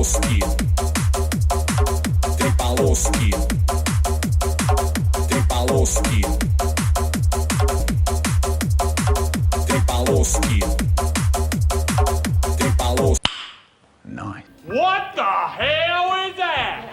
Tripaloski. Tripaloski. Tripaloski. Tripaloski. Tripaloski. Nice. What the hell is that?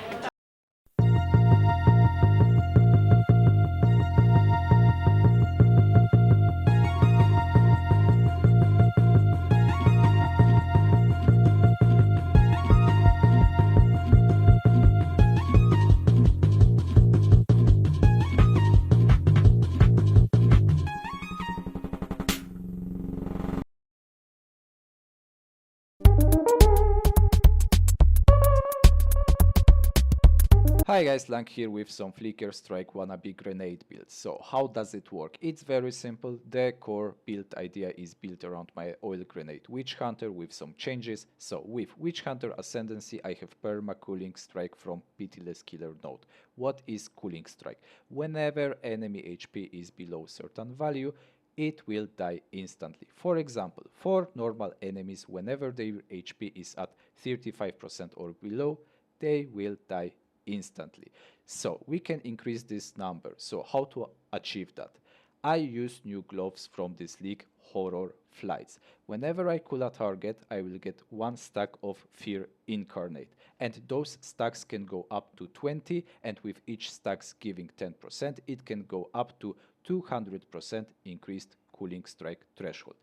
Hi guys, Lang here with some Flickerstrike wannabe grenade build. So how does it work? It's very simple. The core build idea is built around my oil grenade Witchhunter with some changes. So with Witchhunter Ascendancy I have perma cooling strike from pitiless killer node. What is cooling strike? Whenever enemy HP is below certain value, it will die instantly. For example, for normal enemies, whenever their HP is at 35% or below, they will die instantly. So we can increase this number. So how to achieve that? I use new gloves from this league, Horror Flights. Whenever I kill a target, I will get one stack of Fear Incarnate, and those stacks can go up to 20, and with each stacks giving 10%, it can go up to 200% increased cooling strike threshold.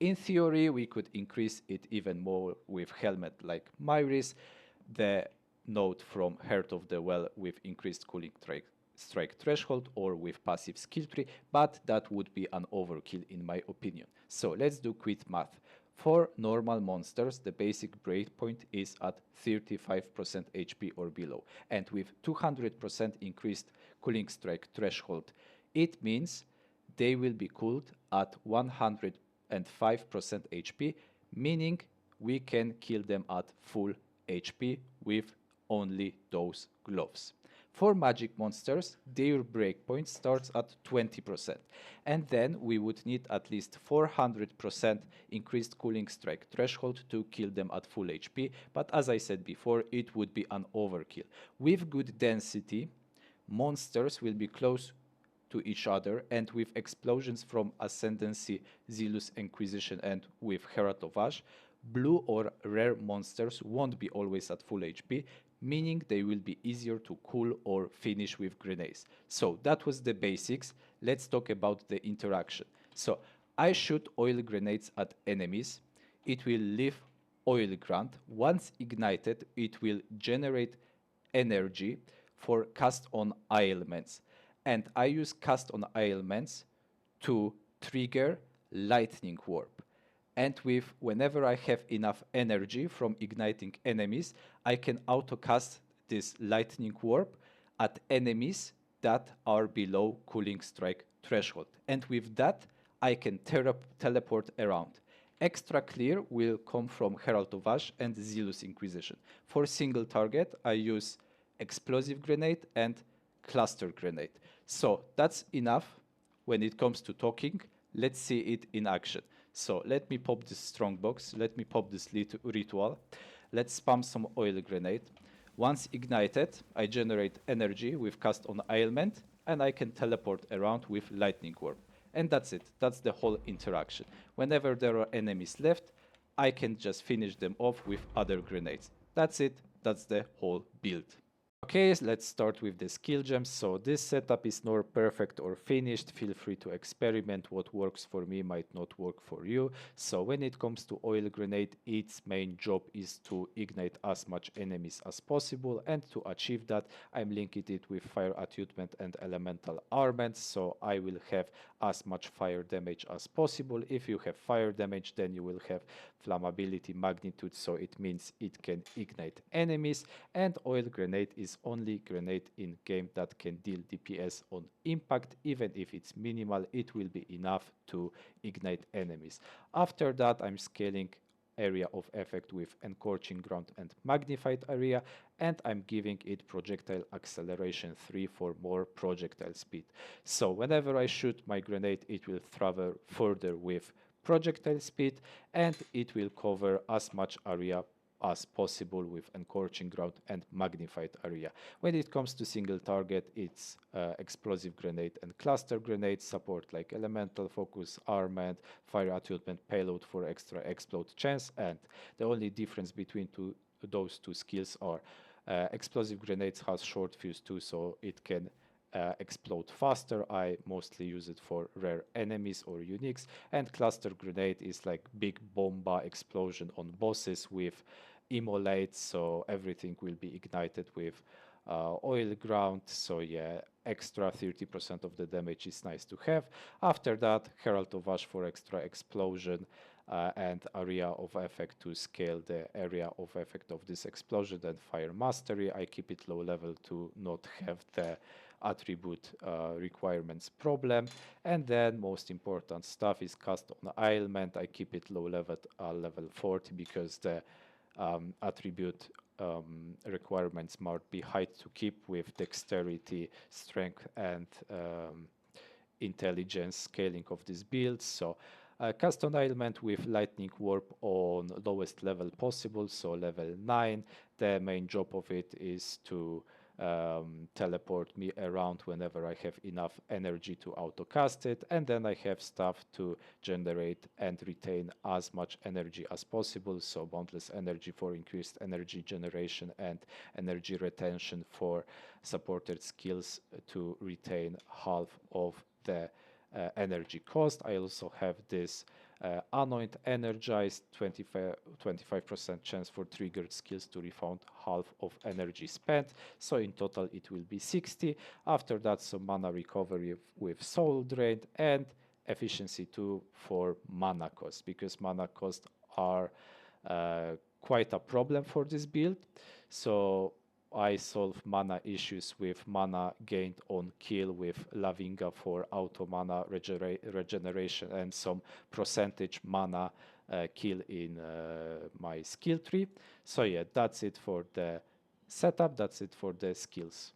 In theory, we could increase it even more with helmet like Myris, the node from Heart of the Well with increased cooling strike threshold, or with passive skill tree, but that would be an overkill in my opinion. So let's do quick math. For normal monsters, the basic breakpoint is at 35% HP or below, and with 200% increased cooling strike threshold, it means they will be cooled at 105% HP, meaning we can kill them at full HP with only those gloves. For magic monsters, their breakpoint starts at 20%, and then we would need at least 400% increased cooling strike threshold to kill them at full HP, but as I said before, it would be an overkill. With good density, monsters will be close to each other, and with explosions from Ascendancy, Zealous Inquisition, and with Herald of Ash, blue or rare monsters won't be always at full HP, meaning they will be easier to cool or finish with grenades. So that was the basics. Let's talk about the interaction. So I shoot oil grenades at enemies. It will leave oil grant. Once ignited, it will generate energy for cast on ailments. And I use cast on ailments to trigger lightning warp. And with whenever I have enough energy from igniting enemies, I can auto-cast this lightning warp at enemies that are below cooling strike threshold. And with that, I can teleport around. Extra clear will come from Herald of Ash and Zealous Inquisition. For single target, I use Explosive Grenade and Cluster Grenade. So that's enough when it comes to talking. Let's see it in action. So let me pop this strongbox, let me pop this ritual, let's spam some oil grenade. Once ignited, I generate energy with cast on ailment, and I can teleport around with lightning warp. And that's it, that's the whole interaction. Whenever there are enemies left, I can just finish them off with other grenades. That's it, that's the whole build. Okay, let's start with the skill gems. So this setup is not perfect or finished. Feel free to experiment. What works for me might not work for you. So when it comes to oil grenade, its main job is to ignite as much enemies as possible. And to achieve that, I'm linking it with fire attunement and elemental armaments. So I will have as much fire damage as possible. If you have fire damage, then you will have flammability magnitude. So it means it can ignite enemies. And oil grenade is only grenade in game that can deal DPS on impact. Even if it's minimal, it will be enough to ignite enemies. After that, I'm scaling area of effect with Encorching Ground and Magnified Area, and I'm giving it Projectile Acceleration 3 for more projectile speed. So whenever I shoot my grenade, it will travel further with projectile speed, and it will cover as much area as possible with encouraging ground and magnified area. When it comes to single target, it's explosive grenade and cluster grenade support like elemental focus, armament, fire attunement, payload for extra explode chance, and the only difference between those two skills are explosive grenades has short fuse too, so it can explode faster. I mostly use it for rare enemies or uniques, and cluster grenade is like big bomba explosion on bosses with immolate, so everything will be ignited with oil ground. So yeah, extra 30% of the damage is nice to have. After that, Herald of Ash for extra explosion and area of effect to scale the area of effect of this explosion, and fire mastery. I keep it low level to not have the attribute requirements problem. And then most important stuff is cast on ailment. I keep it low level level 40 because the attribute requirements might be hard to keep with dexterity, strength, and intelligence scaling of this build. So cast on ailment with lightning warp on lowest level possible, so level 9. The main job of it is to teleport me around whenever I have enough energy to auto cast it, and then I have stuff to generate and retain as much energy as possible, so boundless energy for increased energy generation and energy retention for supported skills to retain half of the energy cost. I also have this anoint energized 25% chance for triggered skills to refund half of energy spent, so in total it will be 60. After that, some mana recovery with soul drain and efficiency 2 for mana cost, because mana costs are quite a problem for this build. So I solve mana issues with mana gained on kill with Lavinga for auto mana regeneration and some percentage mana kill in my skill tree. So yeah, that's it for the setup, that's it for the skills.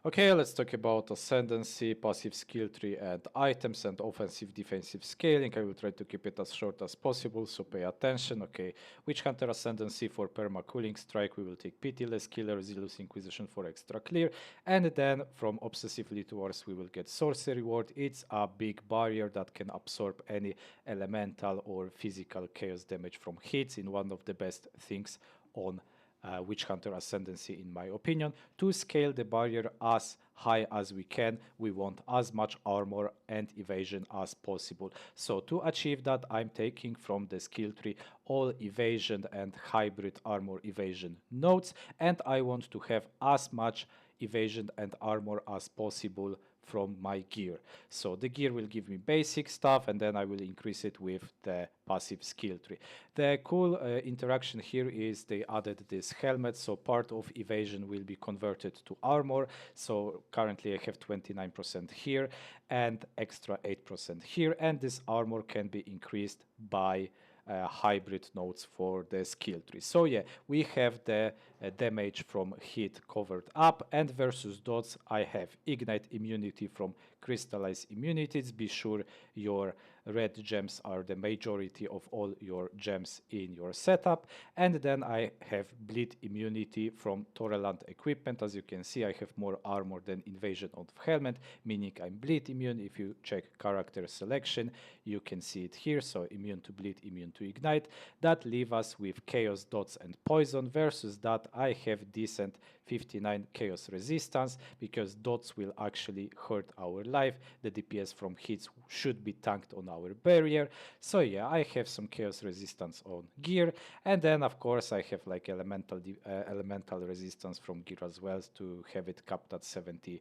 Okay, let's talk about Ascendancy, passive skill tree, and items, and offensive defensive scaling. I will try to keep it as short as possible, so pay attention. Okay, Witchhunter Ascendancy for perma cooling strike, we will take Pitiless Killer, Zealous Inquisition for extra clear, and then from Obsessively Towards we will get Sorcery Ward. It's a big barrier that can absorb any elemental or physical chaos damage from hits, in one of the best things on Witchhunter Ascendancy in my opinion. To scale the barrier as high as we can, we want as much armor and evasion as possible. So to achieve that, I'm taking from the skill tree all evasion and hybrid armor evasion nodes, and I want to have as much evasion and armor as possible from my gear. So the gear will give me basic stuff, and then I will increase it with the passive skill tree. The cool interaction here is they added this helmet, so part of evasion will be converted to armor. So currently I have 29% here and extra 8% here, and this armor can be increased by hybrid nodes for the skill tree. So yeah, we have the damage from hit covered up, and versus dots I have ignite immunity from crystallized immunities. Be sure your red gems are the majority of all your gems in your setup, and then I have bleed immunity from Toreland equipment. As you can see, I have more armor than invasion of helmet, meaning I'm bleed immune. If you check character selection, you can see it here, so immune to bleed, immune to ignite. That leave us with chaos, dots, and poison. Versus that I have decent 59 chaos resistance, because dots will actually hurt our life. The DPS from hits should be tanked on our barrier. So yeah, I have some chaos resistance on gear, and then of course I have like elemental resistance from gear as well, to have it capped at 75%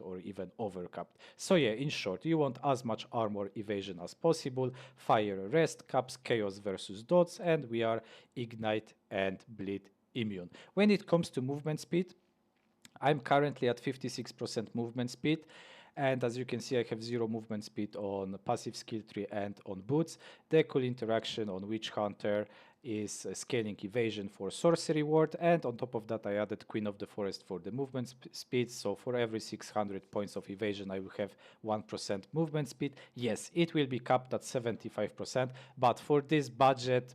or even overcapped. So yeah, in short, you want as much armor evasion as possible. Fire rest caps chaos versus dots, and we are ignite and bleed immune. When it comes to movement speed, I'm currently at 56% movement speed, and as you can see, I have 0 movement speed on passive skill tree and on boots. The cool interaction on Witchhunter is scaling evasion for sorcery ward, and on top of that I added Queen of the Forest for the movement speed. So for every 600 points of evasion I will have 1% movement speed. Yes, it will be capped at 75%, but for this budget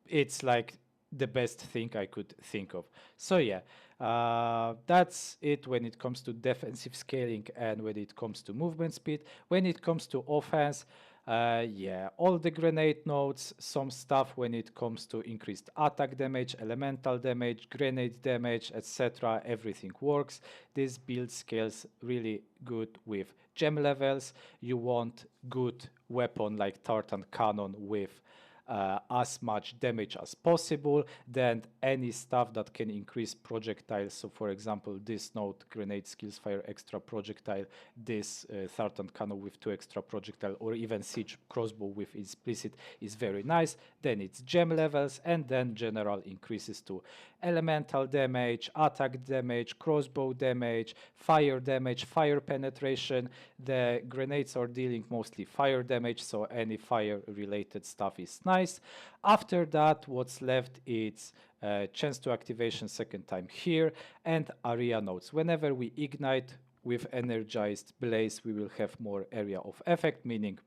it's like the best thing I could think of. So yeah, that's it when it comes to defensive scaling and when it comes to movement speed. When it comes to offense, yeah, all the grenade nodes, some stuff when it comes to increased attack damage, elemental damage, grenade damage, etc. Everything works. This build scales really good with gem levels. You want good weapon like Tartan Cannon with as much damage as possible, then any stuff that can increase projectiles. So for example, this node, grenade skills fire extra projectile, this Tartan cannon with 2 extra projectile, or even siege crossbow with explicit is very nice. Then it's gem levels, and then general increases to elemental damage, attack damage, crossbow damage, fire penetration. The grenades are dealing mostly fire damage, so any fire related stuff is nice. After that, what's left is chance to activation second time here, and area nodes. Whenever we ignite with energized blaze, we will have more area of effect, meaning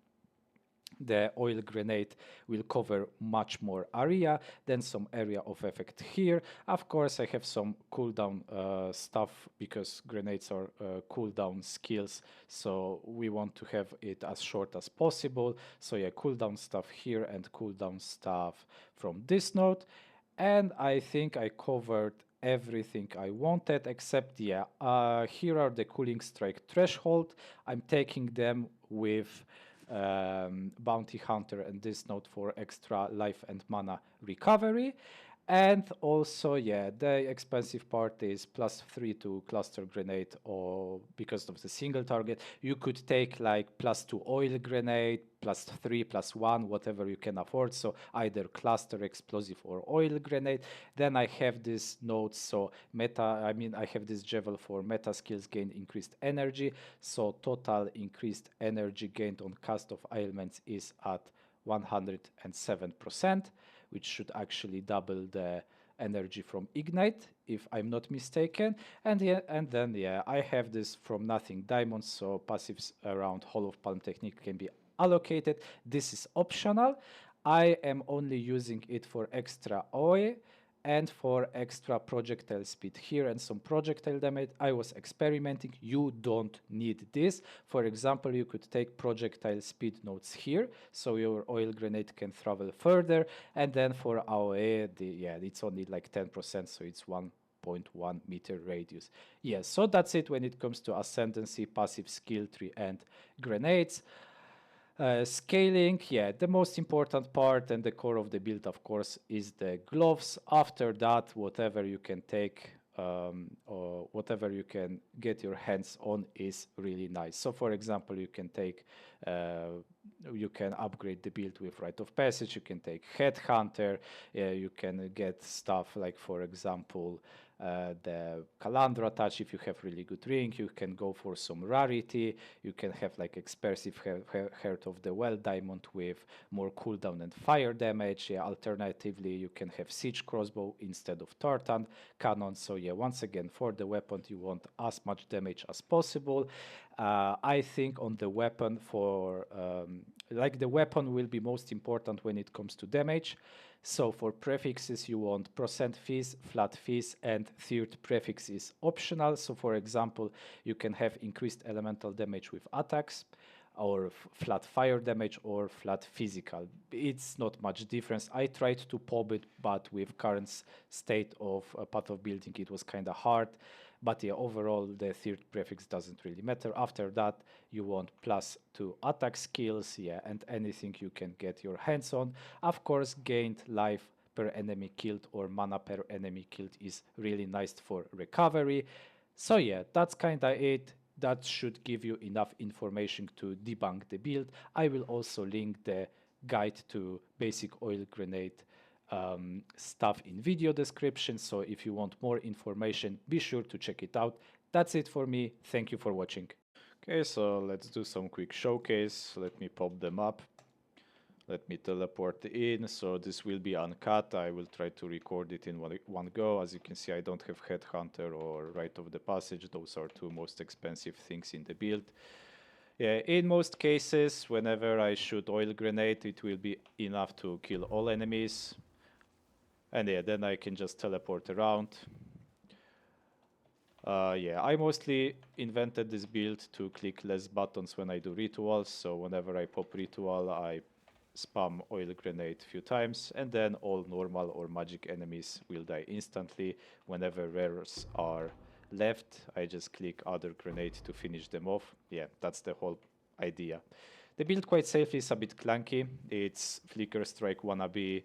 the oil grenade will cover much more area than some area of effect here. Of course, I have some cooldown stuff because grenades are cooldown skills, so we want to have it as short as possible. So yeah, cooldown stuff here and cooldown stuff from this node. And I think I covered everything I wanted, except yeah, here are the cooling strike threshold. I'm taking them with bounty hunter and this node for extra life and mana recovery. And also, yeah, the expensive part is +3 to cluster grenade, or because of the single target. You could take like +2 oil grenade, +3, +1, whatever you can afford. So either cluster explosive or oil grenade. Then I have this node, so I have this javel for meta skills gain increased energy. So total increased energy gained on cast of ailments is at 107%, which should actually double the energy from ignite, if I'm not mistaken. And yeah, and then yeah, I have this from nothing diamonds, so passives around Hall of Palm technique can be allocated. This is optional. I am only using it for extra OE and for extra projectile speed here and some projectile damage. I was experimenting. You don't need this. For example, you could take projectile speed nodes here, so your oil grenade can travel further. And then for AOE, it's only like 10%, so it's 1.1 meter radius. Yes, so that's it when it comes to Ascendancy, passive skill tree, and grenades. Scaling, yeah, the most important part and the core of the build, of course, is the gloves. After that, whatever you can take or whatever you can get your hands on is really nice. So, for example, you can upgrade the build with Rite of Passage, you can take Headhunter, you can get stuff like, for example, the Calandra touch. If you have really good ring, you can go for some rarity. You can have like expressive Heart of the Well diamond with more cooldown and fire damage. Yeah, alternatively, you can have siege crossbow instead of tartan cannon. So yeah, once again, for the weapon, you want as much damage as possible. I think on the weapon the weapon will be most important when it comes to damage. So for prefixes, you want percent fees, flat fees, and third prefix is optional. So for example, you can have increased elemental damage with attacks, or flat fire damage, or flat physical. It's not much difference. I tried to pop it, but with current state of Path of building, it was kind of hard. But yeah, overall, the third prefix doesn't really matter. After that, you want +2 attack skills, yeah, and anything you can get your hands on. Of course, gained life per enemy killed or mana per enemy killed is really nice for recovery. So yeah, that's kind of it. That should give you enough information to debunk the build. I will also link the guide to basic oil grenade stuff in video description, so if you want more information, be sure to check it out. That's it for me. Thank you for watching. Okay, so let's do some quick showcase. Let me pop them up. Let me teleport in, so this will be uncut. I will try to record it in one go. As you can see, I don't have Headhunter or Rite of the Passage. Those are two most expensive things in the build. Yeah, in most cases, whenever I shoot oil grenade, it will be enough to kill all enemies. And yeah, then I can just teleport around. Yeah, I mostly invented this build to click less buttons when I do rituals, so whenever I pop ritual, I spam oil grenade a few times, and then all normal or magic enemies will die instantly. Whenever rares are left, I just click other grenade to finish them off. Yeah, that's the whole idea. The build quite safely is a bit clunky. It's Flickerstrike wannabe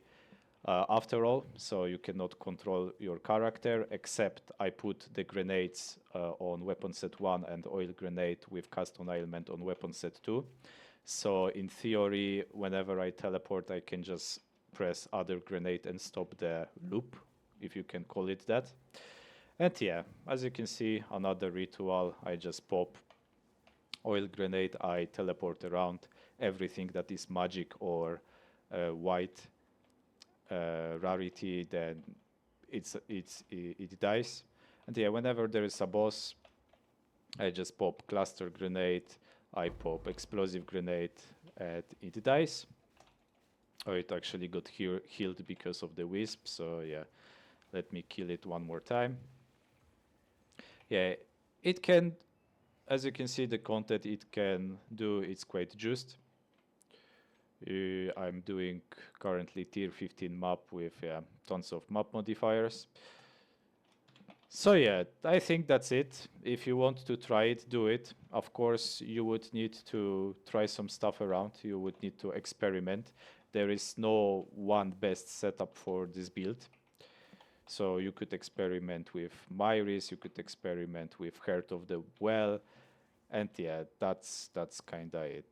after all, so you cannot control your character, except I put the grenades on weapon set 1 and oil grenade with cast annihilment on weapon set 2. So in theory, whenever I teleport, I can just press other grenade and stop the loop, if you can call it that. And yeah, as you can see, another ritual, I just pop oil grenade, I teleport around everything that is magic or white rarity, then it dies. And yeah, whenever there is a boss, I just pop cluster grenade, I pop explosive grenade, and it dies. Oh, it actually got healed because of the wisp, so yeah, let me kill it one more time. Yeah, it can, as you can see, the content it can do, it's quite juiced. I'm doing currently tier 15 map with tons of map modifiers. So yeah, I think that's it. If you want to try it, do it. Of course, you would need to try some stuff around. You would need to experiment. There is no one best setup for this build. So you could experiment with Myris, you could experiment with Heart of the Well, and yeah, that's kinda it.